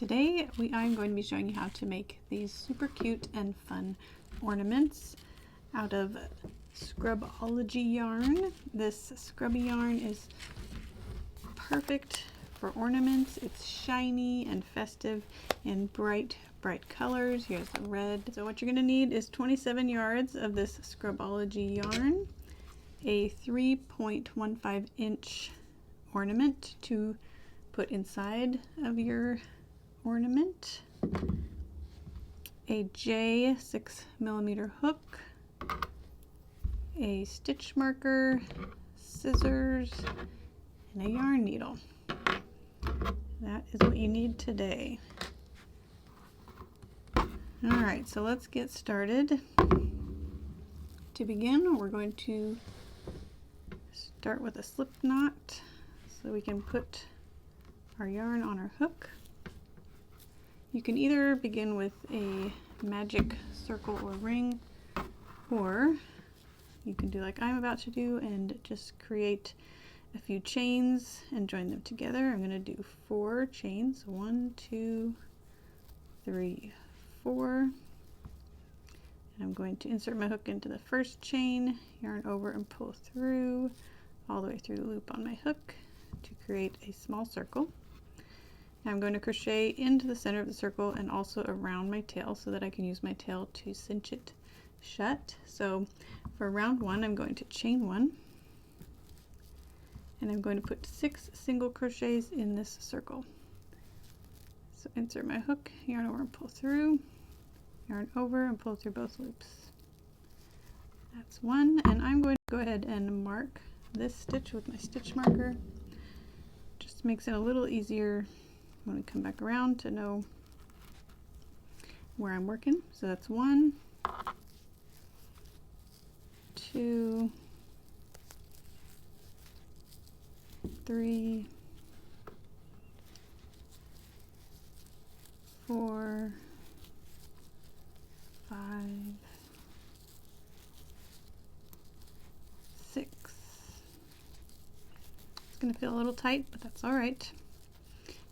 Today I'm going to be showing you how to make these super cute and fun ornaments out of Scrub-Ology yarn. This scrubby yarn is perfect for ornaments. It's shiny and festive in bright colors. Here's the red. So what you're going to need is 27 yards of this Scrub-Ology yarn, a 3.15 inch ornament to put inside of your ornament, a J 6mm hook, a stitch marker, scissors, and a yarn needle. That is what you need today. Alright, so let's get started. To begin, we're going to start with a slip knot so we can put our yarn on our hook. You can either begin with a magic circle or ring, or you can do like I'm about to do and just create a few chains and join them together. I'm going to do 4 chains. 1, 2, 3, 4. And I'm going to insert my hook into the first chain, yarn over and pull through all the way through the loop on my hook to create a small circle. Now I'm going to crochet into the center of the circle and also around my tail so that I can use my tail to cinch it shut. So for round 1, I'm going to chain 1, and I'm going to put 6 single crochets in this circle. So insert my hook, yarn over and pull through, yarn over and pull through both loops. That's 1, and I'm going to go ahead and mark this stitch with my stitch marker. Just makes it a little easier when we come back around to know where I'm working. So that's 1, 2, 3, 4, 5, 6. It's going to feel a little tight, but that's all right.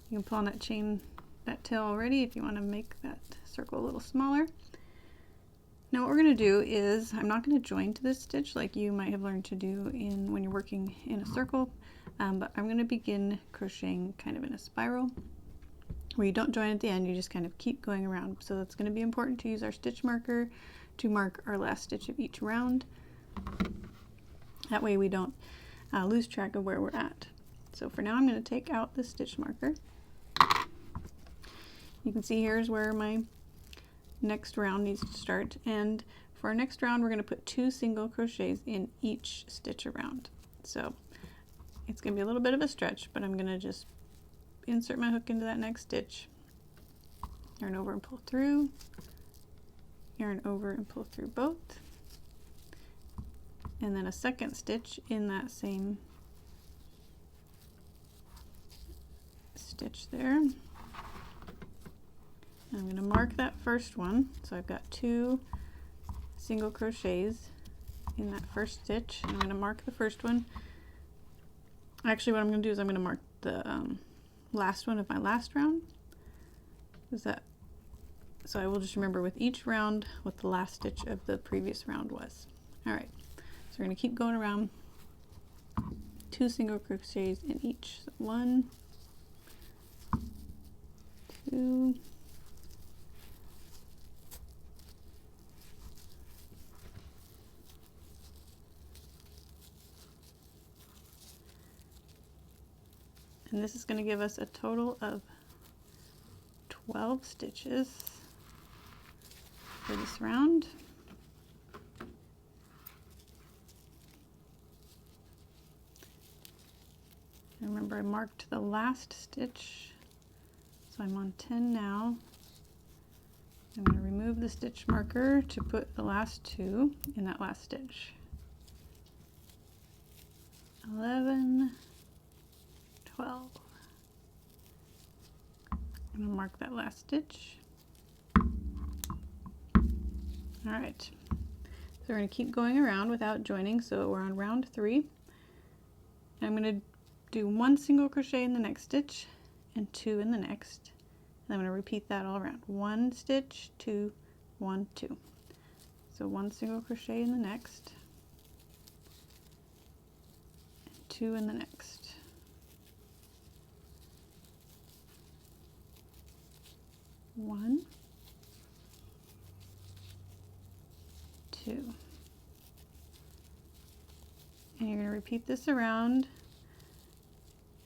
You can pull on that chain, that tail already if you want to make that circle a little smaller. Now what we're going to do is, I'm not going to join to this stitch like you might have learned to do when you're working in a circle, but I'm going to begin crocheting kind of in a spiral where you don't join at the end, you just kind of keep going around. So it's going to be important to use our stitch marker to mark our last stitch of each round. That way we don't lose track of where we're at. So for now I'm going to take out the stitch marker. You can see here's where my next round needs to start, and for our next round we're going to put 2 single crochets in each stitch around. So it's going to be a little bit of a stretch, but I'm going to just insert my hook into that next stitch, yarn over and pull through, yarn over and pull through both, and then a second stitch in that same stitch there. I'm going to mark that first one, so I've got 2 single crochets in that first stitch. I'm going to mark the first one. Actually, what I'm going to do is I'm going to mark the last one of my last round. So I will just remember with each round what the last stitch of the previous round was. Alright, so we're going to keep going around, 2 single crochets in each. So 1, 2, 3. And this is going to give us a total of 12 stitches for this round. And remember, I marked the last stitch, so I'm on 10 now. I'm going to remove the stitch marker to put the last 2 in that last stitch. 11, 12. I'm going to mark that last stitch. Alright, so we're going to keep going around without joining, so we're on round 3. I'm going to do 1 single crochet in the next stitch and 2 in the next, I'm going to repeat that all around. 1 stitch, 2, 1, 2. So 1 single crochet in the next, 2 in the next. 1, 2. And you're going to repeat this around,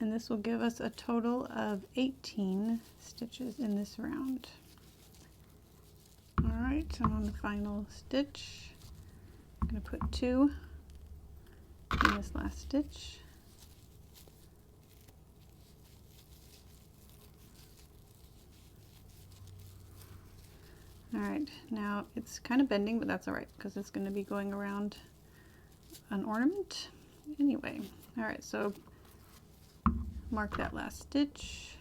and this will give us a total of 18 stitches in this round. Alright, so on the final stitch, I'm going to put 2 in this last stitch. Alright, now it's kind of bending, but that's alright because it's going to be going around an ornament anyway. Alright, so mark that last stitch.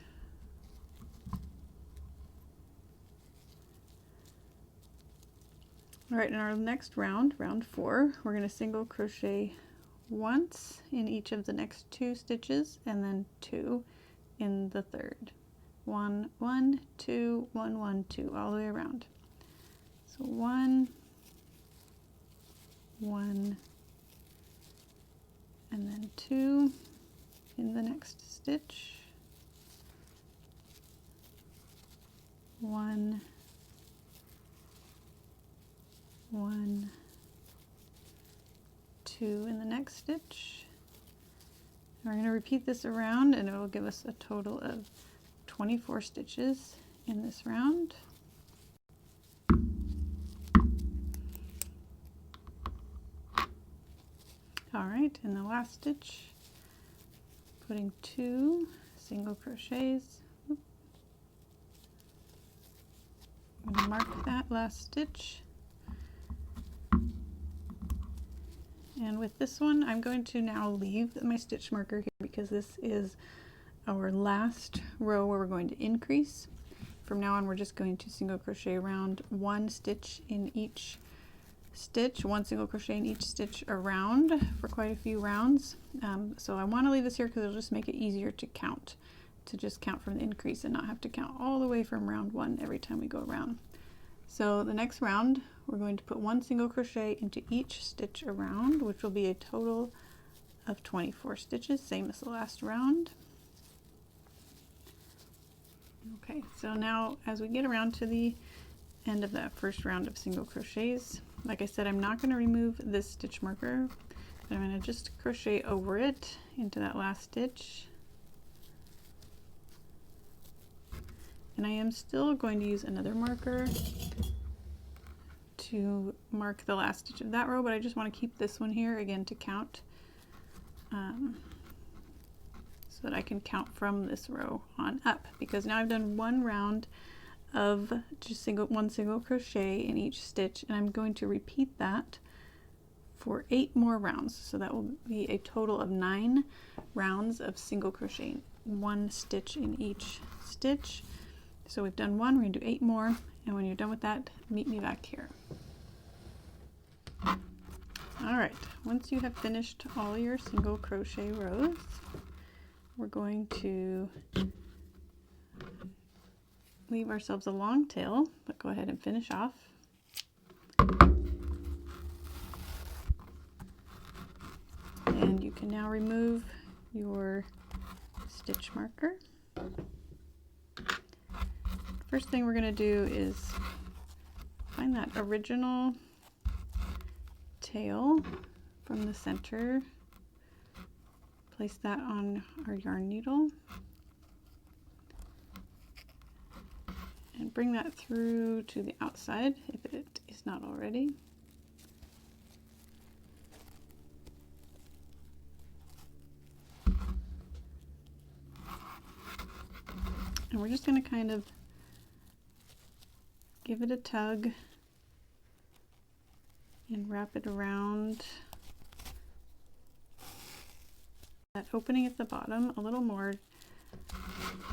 Alright, in our next round, round 4, we're going to single crochet once in each of the next 2 stitches and then 2 in the third. 1, 1, 2, 1, 1, 2, all the way around. So 1, 1, and then 2 in the next stitch. 1, 1, 2 in the next stitch. And we're going to repeat this around, and it will give us a total of 24 stitches in this round. Alright, in the last stitch, putting 2 single crochets. I'm going to mark that last stitch. And with this one, I'm going to now leave my stitch marker here because this is our last row where we're going to increase. From now on, we're just going to single crochet around 1 stitch in each stitch, 1 single crochet in each stitch around for quite a few rounds. So I want to leave this here because it'll just make it easier to count, to just count from the increase and not have to count all the way from round 1 every time we go around. So the next round, we're going to put 1 single crochet into each stitch around, which will be a total of 24 stitches, same as the last round. Okay, so now as we get around to the end of that first round of single crochets, like I said, I'm not going to remove this stitch marker, but I'm going to just crochet over it into that last stitch. And I am still going to use another marker to mark the last stitch of that row, but I just want to keep this one here again to count, so that I can count from this row on up, because now I've done 1 round of just 1 single crochet in each stitch, and I'm going to repeat that for 8 more rounds. So that will be a total of 9 rounds of single crochet, 1 stitch in each stitch. So we've done 1, we're going to do 8 more, and when you're done with that, meet me back here. Alright, once you have finished all your single crochet rows, we're going to leave ourselves a long tail, but go ahead and finish off. And you can now remove your stitch marker. First thing we're going to do is find that original tail from the center, place that on our yarn needle, and bring that through to the outside if it is not already. And we're just going to kind of give it a tug and wrap it around that opening at the bottom a little more,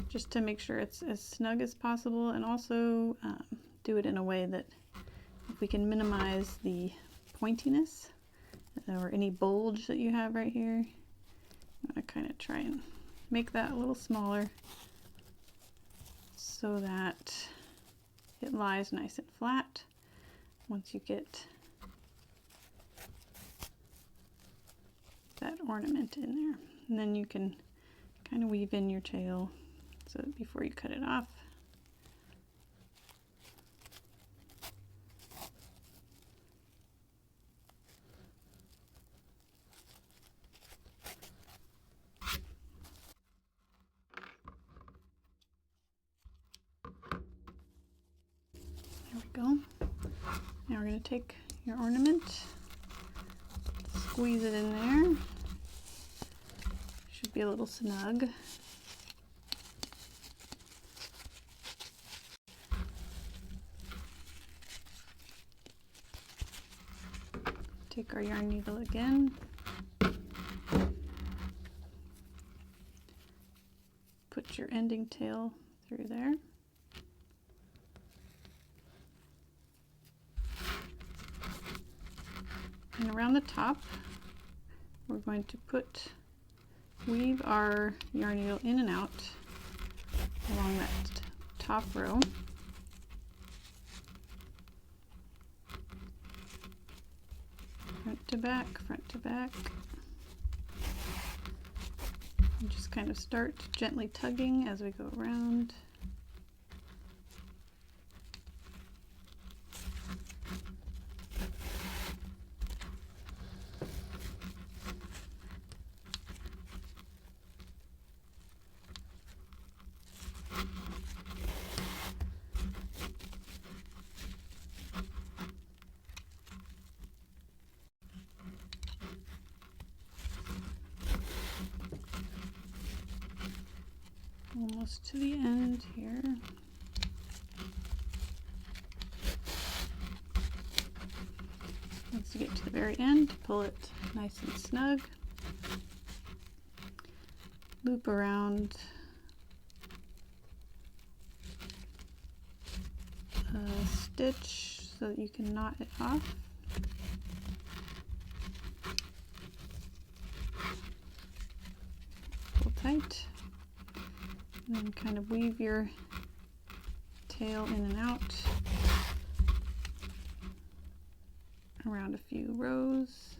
just to make sure it's as snug as possible, and also do it in a way that if we can minimize the pointiness or any bulge that you have right here. I'm going to kind of try and make that a little smaller so that it lies nice and flat once you get that ornament in there. And then you can kind of weave in your tail so that before you cut it off. There we go. Now we're going to take your ornament, squeeze it in there. Should be a little snug. Take our yarn needle again. Put your ending tail through there. And around the top, we're going to weave our yarn needle in and out along that top row. Front to back, front to back. And just kind of start gently tugging as we go around. Almost to the end here. Once you get to the very end, pull it nice and snug. Loop around a stitch so that you can knot it off. Pull tight. And then kind of weave your tail in and out around a few rows.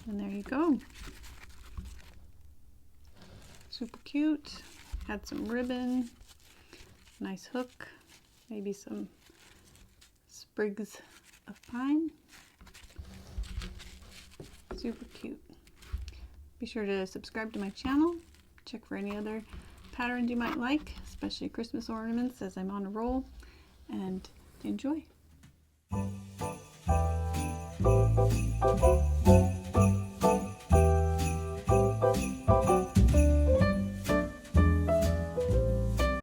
And there you go. Super cute. Add some ribbon, nice hook, maybe some sprigs of pine. Super cute. Be sure to subscribe to my channel. Check for any other patterns you might like, especially Christmas ornaments as I'm on a roll, and enjoy.